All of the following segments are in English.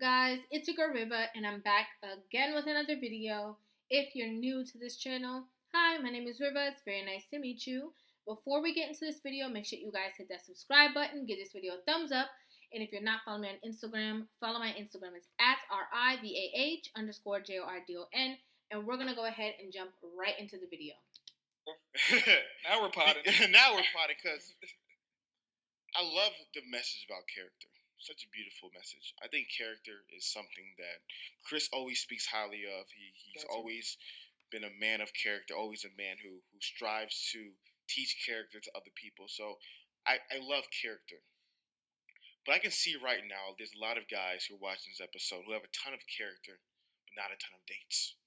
guys? It's your girl Riva, and I'm back again with another video. If you're new to this channel, hi, my name is Riva. It's very nice to meet you. Before we get into this video, make sure you guys hit that subscribe button, give this video a thumbs up, and if you're not following me on Instagram, follow my Instagram. It's at RIVAH_JORDON, and we're gonna go ahead and jump right into the video. Now we're potting. Because I love the message about character. Such a beautiful message. I think character is something that Chris always speaks highly of. He's always been a man of character, always a man who strives to teach character to other people. So I love character. But I can see right now there's a lot of guys who are watching this episode who have a ton of character, but not a ton of dates.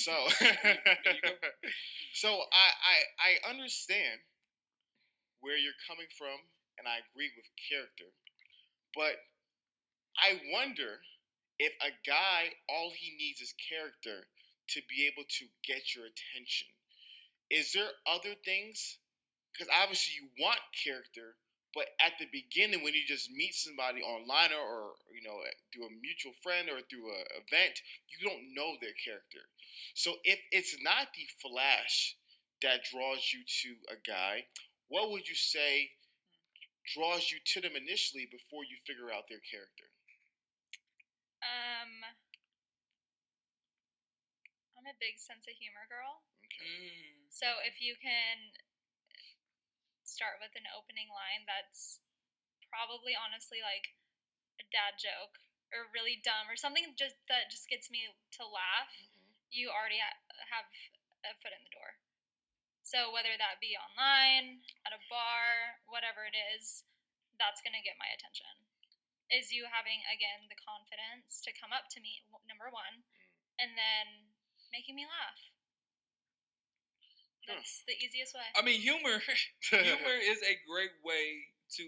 So, I understand where you're coming from, and I agree with character. But I wonder if a guy, all he needs is character to be able to get your attention. Is there other things? Because obviously you want character, but at the beginning when you just meet somebody online or through a mutual friend or through an event, you don't know their character. So if it's not the flash that draws you to a guy, what would you say draws you to them initially before you figure out their character? I'm a big sense of humor girl. Okay. So if you can start with an opening line that's probably honestly like a dad joke or really dumb or something that just gets me to laugh, you already have a foot in the door. So whether that be online, at a bar, whatever it is, that's going to get my attention. Is you having, again, the confidence to come up to me, number one, and then making me laugh. That's the easiest way. I mean, humor is a great way to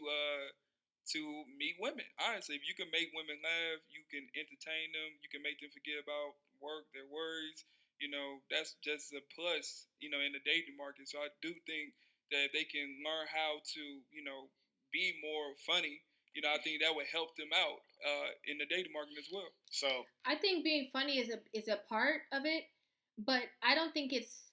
meet women. Honestly, if you can make women laugh, you can entertain them, you can make them forget about work, their worries. That's just a plus, in the dating market. So I do think that they can learn how to, be more funny. I think that would help them out in the dating market as well. So I think being funny is a part of it, but I don't think it's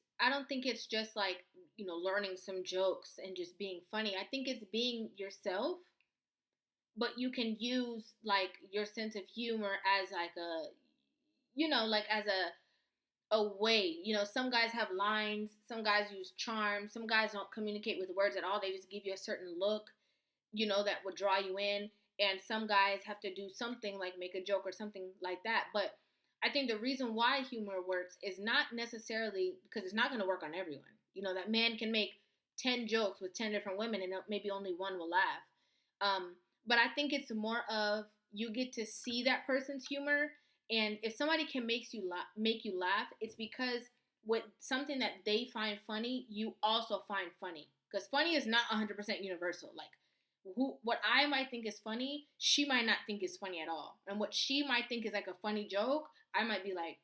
just like, learning some jokes and just being funny. I think it's being yourself, but you can use like your sense of humor as like as a way. Some guys have lines, some guys use charm, some guys don't communicate with words at all. They just give you a certain look, that would draw you in. And some guys have to do something like make a joke or something like that. But I think the reason why humor works is not necessarily because it's not going to work on everyone. That man can make 10 jokes with 10 different women and maybe only one will laugh. But I think it's more of you get to see that person's humor. And if somebody can make you laugh, it's because with something that they find funny, you also find funny. Because funny is not 100% universal. Like, what I might think is funny, she might not think is funny at all. And what she might think is like a funny joke, I might be like,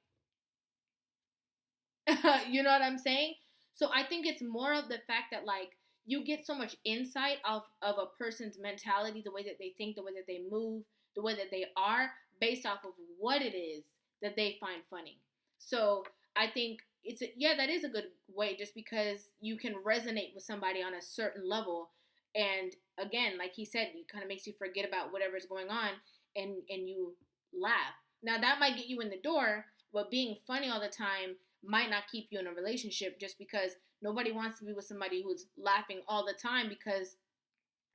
you know what I'm saying? So I think it's more of the fact that like you get so much insight of a person's mentality, the way that they think, the way that they move, the way that they are, based off of what it is that they find funny. So I think that is a good way, just because you can resonate with somebody on a certain level. And again, like he said, it kind of makes you forget about whatever's going on and you laugh. Now that might get you in the door, but being funny all the time might not keep you in a relationship, just because nobody wants to be with somebody who's laughing all the time, because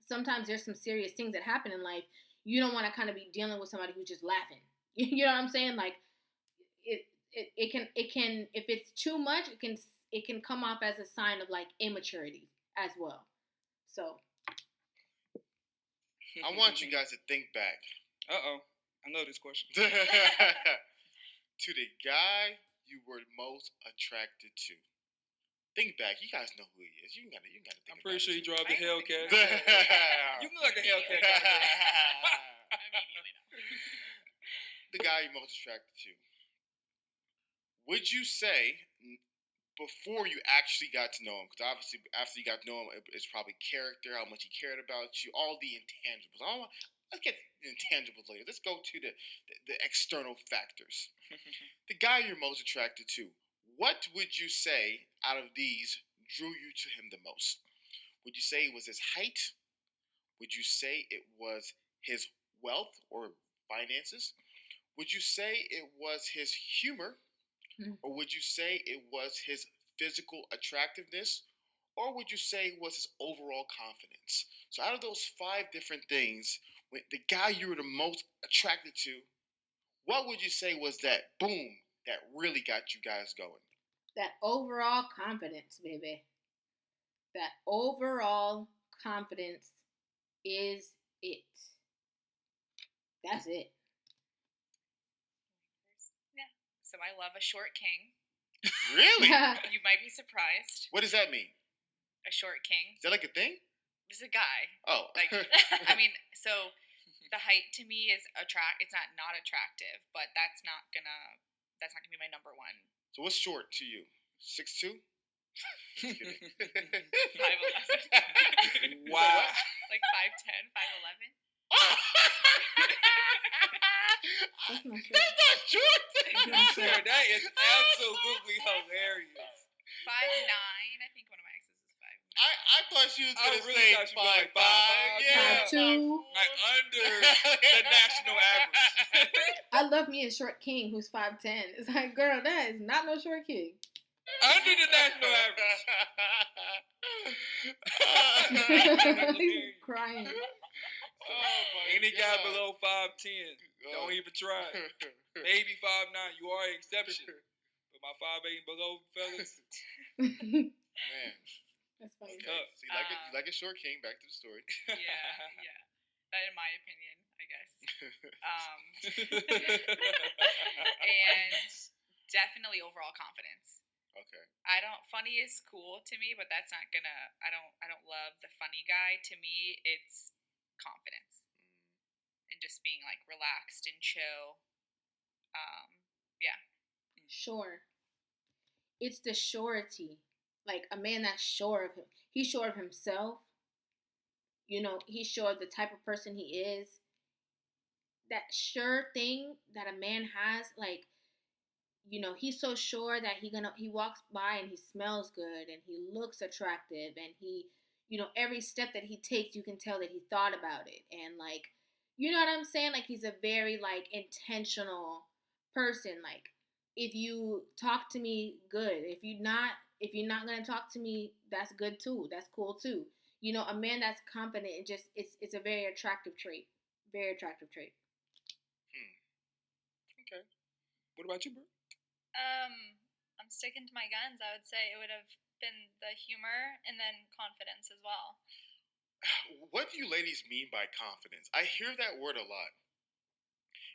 sometimes there's some serious things that happen in life. You don't want to kind of be dealing with somebody who's just laughing. You know what I'm saying? Like it can if it's too much, it can come off as a sign of like immaturity as well. So I want you guys to think back. I know this question. To the guy you were most attracted to. Think back. You guys know who he is. You gotta think. I'm pretty sure he dropped the Hellcat. You look like a Hellcat. The guy you're most attracted to. Would you say, before you actually got to know him, because obviously after you got to know him, it's probably character, how much he cared about you, all the intangibles. let's get the intangibles later. Let's go to the external factors. The guy you're most attracted to. What would you say out of these drew you to him the most? Would you say it was his height? Would you say it was his wealth or finances? Would you say it was his humor? Or would you say it was his physical attractiveness? Or would you say it was his overall confidence? So, out of those 5 different things, the guy you were the most attracted to, what would you say was that boom that really got you guys going? That overall confidence, baby. That overall confidence is it. That's it. Yeah. So I love a short king. Really? You might be surprised. What does that mean? A short king. Is that like a thing? This is a guy. Oh. Like, I mean, so the height to me is it's not attractive, but that's not gonna be my number one. So what's short to you? 6'2"? 5'11". Wow. Like 5'10", 5'11". That's not short. That's not short. Sir, that is absolutely hilarious. 5'9". I think one of my exes is 5'9". I thought she was I gonna really say thought she was 5'5". like 5'5", Yeah. 5'2". Like under the national average. I love me a short king who's 5'10". It's like, girl, that is not no short king. Under the national average. He's crying. Oh my Any guy God. below 5'10", don't even try. Maybe 5'9", you are an exception. But my 5'8" below fellas, Man. That's funny. Okay. So you like a short king. Back to the story. Yeah. That, in my opinion, I guess. And definitely overall confidence. Okay. Funny is cool to me, but that's not gonna. I don't love the funny guy. To me, it's confidence and just being like relaxed and chill. Yeah. Sure. It's the surety. Like a man that's sure of him. He's sure of himself. You know, he's sure of the type of person he is. That sure thing that a man has, like, you know, he's so sure that he walks by and he smells good and he looks attractive and he, you know, every step that he takes you can tell that he thought about it. And like, you know what I'm saying? Like he's a very like intentional person. Like if you talk to me, good. If you're not gonna talk to me, that's good too. That's cool too. You know, a man that's confident, it's a very attractive trait. Very attractive trait. Okay. what about you, bro? I'm sticking to my guns. I would say it would have been the humor and then confidence as well. What do you ladies mean by confidence? I hear that word a lot.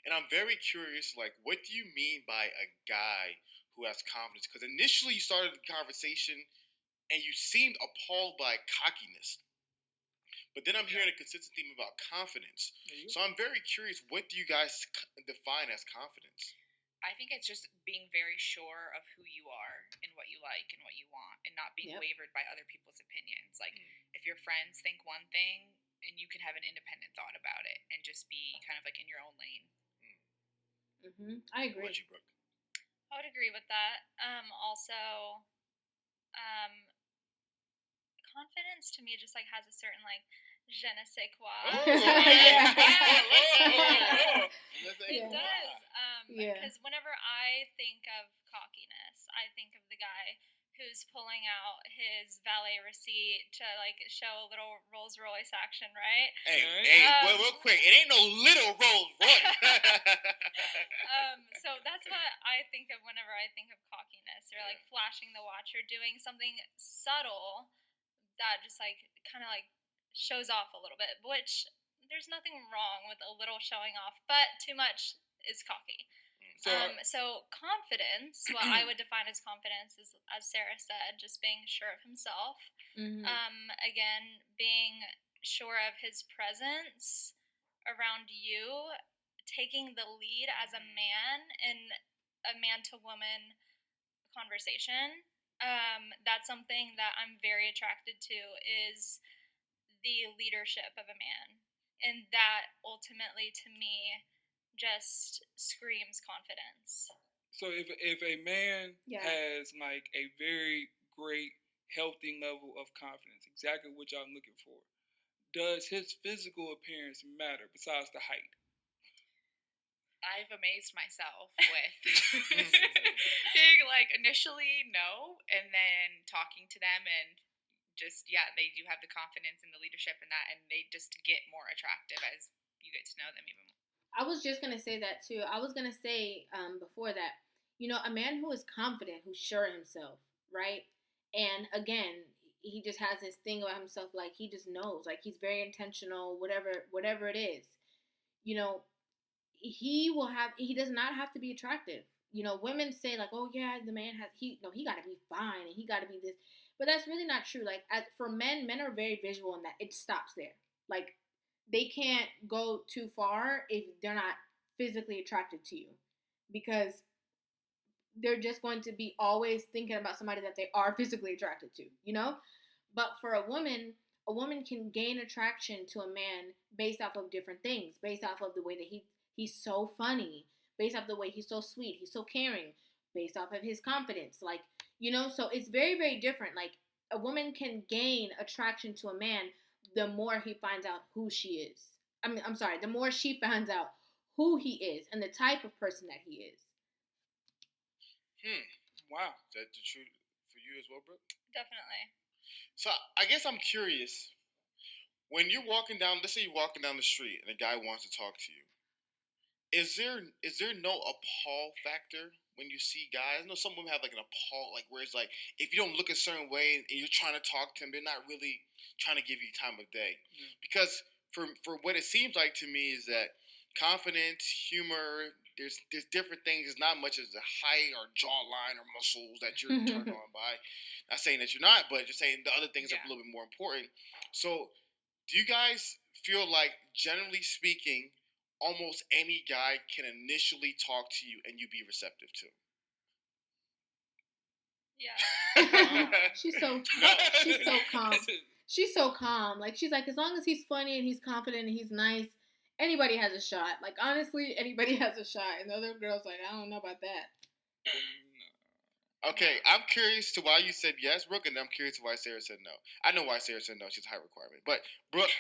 And I'm very curious, like, what do you mean by a guy who has confidence? Because initially you started the conversation and you seemed appalled by cockiness. But then I'm hearing a consistent theme about confidence. So I'm very curious, what do you guys define as confidence? I think it's just being very sure of who you are and what you like and what you want and not being wavered by other people's opinions. Like if your friends think one thing and you can have an independent thought about it and just be kind of like in your own lane. I agree. What about you, Brooke? I would agree with that. Also, confidence to me just like has a certain like je ne sais quoi. It does. Because whenever I think of cockiness, I think of the guy who's pulling out his valet receipt to like show a little Rolls Royce action, right? Hey, well, real quick, it ain't no little Rolls Royce. So that's what I think of whenever I think of cockiness, or like flashing the watch, or doing something subtle that just like kind of like shows off a little bit, which there's nothing wrong with a little showing off, but too much is cocky. So confidence, what I would define as confidence is, as Sarah said, just being sure of himself. Again, being sure of his presence around you, taking the lead as a man in a man to woman conversation. That's something that I'm very attracted to, is the leadership of a man. And that ultimately, to me, just screams confidence. So if a man has like a very great healthy level of confidence, exactly what y'all looking for, does his physical appearance matter besides the height? I've amazed myself with being like initially no, and then talking to them and just they do have the confidence and the leadership in that, and they just get more attractive as you get to know them even more. I was just gonna say that too. I was gonna say before that, a man who is confident, who's sure of himself, right? And again, he just has this thing about himself, like he just knows, like he's very intentional, whatever it is. You know, he does not have to be attractive. Women say like, oh yeah, the man has he got to be fine and he got to be this, but that's really not true. Like for men are very visual in that it stops there. Like they can't go too far if they're not physically attracted to you, because they're just going to be always thinking about somebody that they are physically attracted to. But for a woman can gain attraction to a man based off of different things, based off of the way that he's so funny, based off the way he's so sweet, he's so caring, based off of his confidence. So it's very, very different. Like a woman can gain attraction to a man the more he finds out who she is. I'm sorry, the more she finds out who he is and the type of person that he is. Wow. Is that the truth for you as well, Brooke? Definitely. So I guess I'm curious. When you're walking down, let's say you're walking down the street and a guy wants to talk to you, is there no appall factor when you see guys? I know some women have like an appall, like where it's like if you don't look a certain way and you're trying to talk to them, they're not really trying to give you time of day. Because for what it seems like to me is that confidence, humor, there's different things. It's not much as the height or jawline or muscles that you're turned on by. Not saying that you're not, but just saying the other things are a little bit more important. So, do you guys feel like, generally speaking, almost any guy can initially talk to you and you be receptive to? Yeah. She's so calm. She's so calm. Like she's like, as long as he's funny and he's confident and he's nice, anybody has a shot. Like honestly, anybody has a shot. And the other girl's like, I don't know about that. Okay, I'm curious to why you said yes, Brooke, and I'm curious to why Sarah said no. I know why Sarah said no. She's a height requirement. But, Brooke,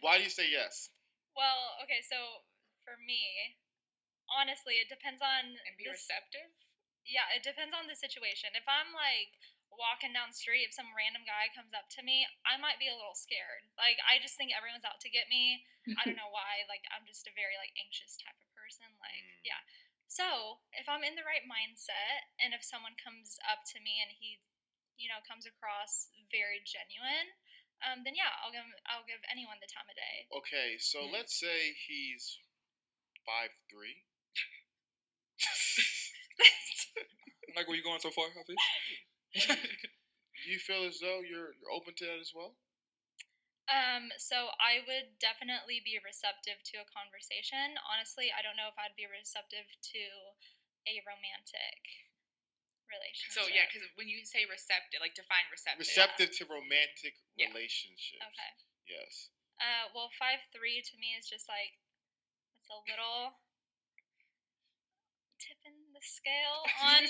why do you say yes? Well, okay, so for me, honestly, it depends on... And be receptive? Yeah, it depends on the situation. If I'm like walking down the street, if some random guy comes up to me, I might be a little scared. Like I just think everyone's out to get me. I don't know why. Like I'm just a very like anxious type of person. Like yeah. So if I'm in the right mindset, and if someone comes up to me and he, comes across very genuine, then yeah, I'll give anyone the time of day. Okay, so let's say he's 5'3". Like, where you going so far, Hafiz? Do you feel as though you're open to that as well? So I would definitely be receptive to a conversation. Honestly, I don't know if I'd be receptive to a romantic relationship. So yeah, because when you say receptive, like define receptive. Receptive to romantic relationships. Okay. Yes. Well, 5'3" to me is just like, it's a little tipping the scale on.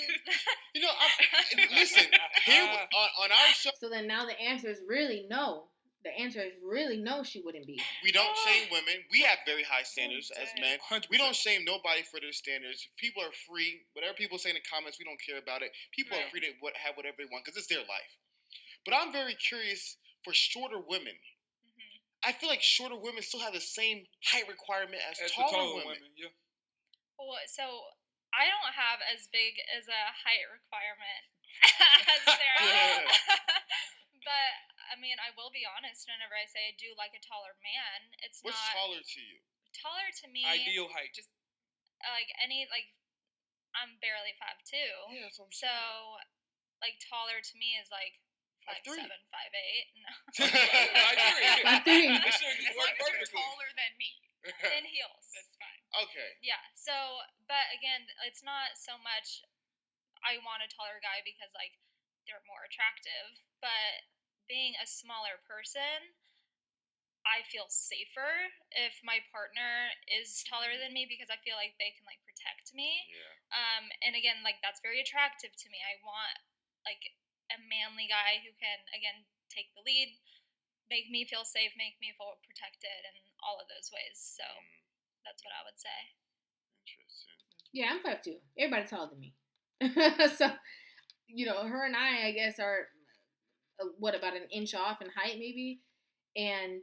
Listen, here on our show. So then now the answer is really no. The answer is really no, she wouldn't be. We don't shame women. We have very high standards as men. 100%. We don't shame nobody for their standards. People are free. Whatever people say in the comments, we don't care about it. People are free to have whatever they want because it's their life. But I'm very curious for shorter women. I feel like shorter women still have the same height requirement as taller women. Yeah. Well, so I don't have as big as a height requirement as Sarah. But I mean, I will be honest. Whenever I say I do like a taller man, What's taller to you? Taller to me. Ideal height, just I'm barely 5'2". Yeah, that's what I'm saying. So, like taller to me is like 5'7", 5'8". No. 5'3". As long as you're taller than me. In heels. That's fine. Okay. Yeah. So, but again, it's not so much I want a taller guy because like they're more attractive, but being a smaller person, I feel safer if my partner is taller than me because I feel like they can like protect me. Yeah. And again, like that's very attractive to me. I want like a manly guy who can again take the lead, make me feel safe, make me feel protected, and all of those ways. So that's what I would say. Interesting. Yeah, I'm 5'2". Everybody's taller than me. So, her and I guess, are what, about an inch off in height, maybe? And,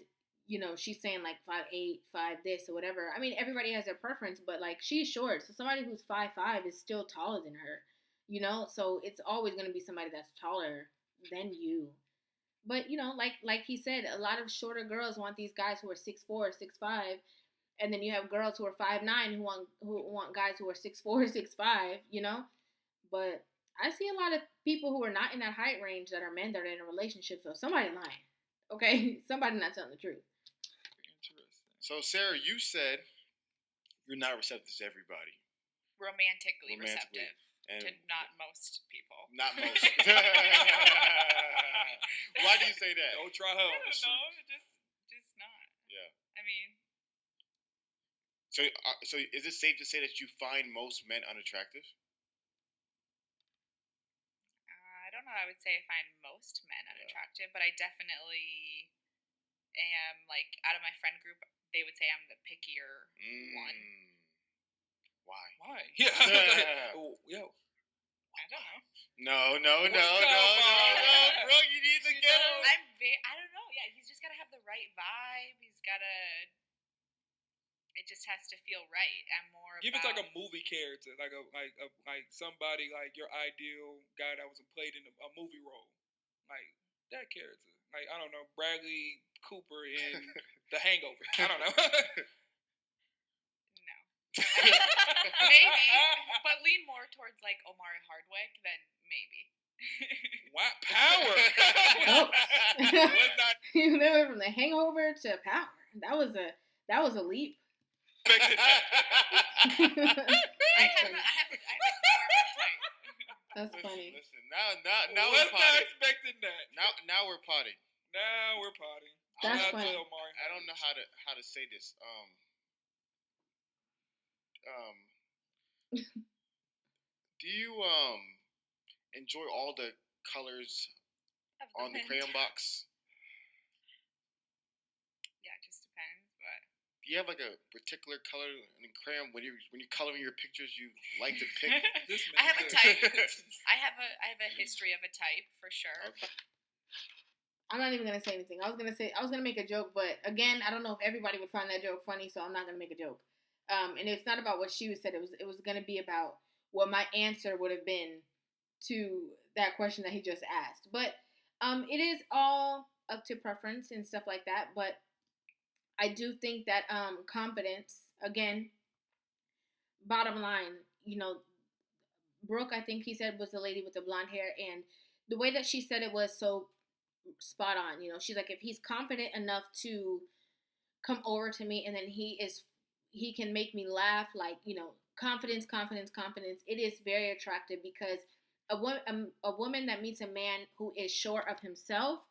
she's saying like 5'8", 5 this or whatever. I mean, everybody has their preference, but like she's short. So somebody who's 5'5" is still taller than her, So it's always going to be somebody that's taller than you. But, like he said, a lot of shorter girls want these guys who are 6'4", 6'5", and then you have girls who are 5'9" who want guys who are 6'4", 6'5", But I see a lot of people who are not in that height range that are men that are in a relationship. So somebody lying, okay? Somebody not telling the truth. Interesting. So Sarah, you said you're not receptive to everybody. Romantically receptive. And to not most people. Not most. Why do you say that? Don't try her. I don't know. Just not. Yeah. I mean. So is it safe to say that you find most men unattractive? I don't know. I would say I find most men unattractive, but I definitely am like out of my friend group. They would say I'm the pickier one. Why? Yeah. Yo. I don't know. No, bro, you need to get him. I don't know. Yeah, he's just gotta have the right vibe. He's gotta. It just has to feel right. I'm more. Give it like a movie character, like somebody like your ideal guy that was played in a movie role, like that character. Like I don't know, Bradley Cooper in The Hangover. I don't know. No. Maybe, but lean more towards like Omari Hardwick than maybe. What power? They went from The Hangover to Power. That was a leap. I have more of a type. That's funny. Listen, now we're we're potting. Expecting that. Now we're potting. Now we're potting. That's funny. I don't know how to say this. Do you enjoy all the colors on the crayon box? Yeah, it just depends. But do you have like a particular color in crayon when you're coloring your pictures you like to pick? I have a type. I have a history of a type for sure. Okay. I'm not even gonna say anything. I was gonna make a joke, but again, I don't know if everybody would find that joke funny, so I'm not gonna make a joke. And it's not about what she said. It was gonna be about what my answer would have been to that question that he just asked. But it is all up to preference and stuff like that. But I do think that confidence, again, bottom line, Brooke, I think he said, was the lady with the blonde hair, and the way that she said it was so spot on. She's like, if he's confident enough to come over to me and then he can make me laugh, like, confidence. It is very attractive because a woman that meets a man who is sure of himself,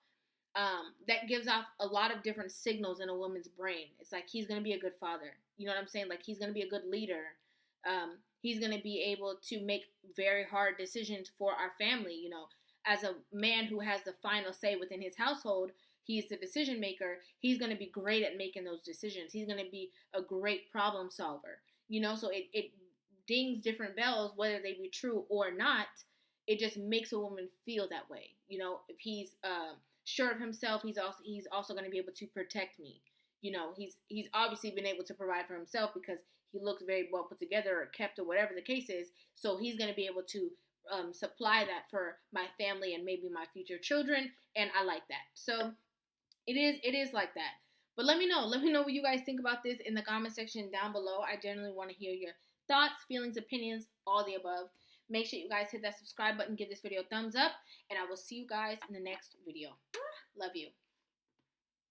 that gives off a lot of different signals in a woman's brain. It's like he's going to be a good father. You know what I'm saying? Like he's going to be a good leader. He's going to be able to make very hard decisions for our family. As a man who has the final say within his household, he's the decision maker. He's going to be great at making those decisions. He's going to be a great problem solver. So it dings different bells, whether they be true or not. It just makes a woman feel that way. If he's sure of himself, he's also going to be able to protect me. He's obviously been able to provide for himself because he looks very well put together or kept or whatever the case is. So he's going to be able to supply that for my family and maybe my future children, and I like that. So it is like that. But let me know what you guys think about this in the comment section down below. I generally want to hear your thoughts, feelings, opinions, all the above. Make sure you guys hit that subscribe button, give this video a thumbs up, and I will see you guys in the next video. Love you.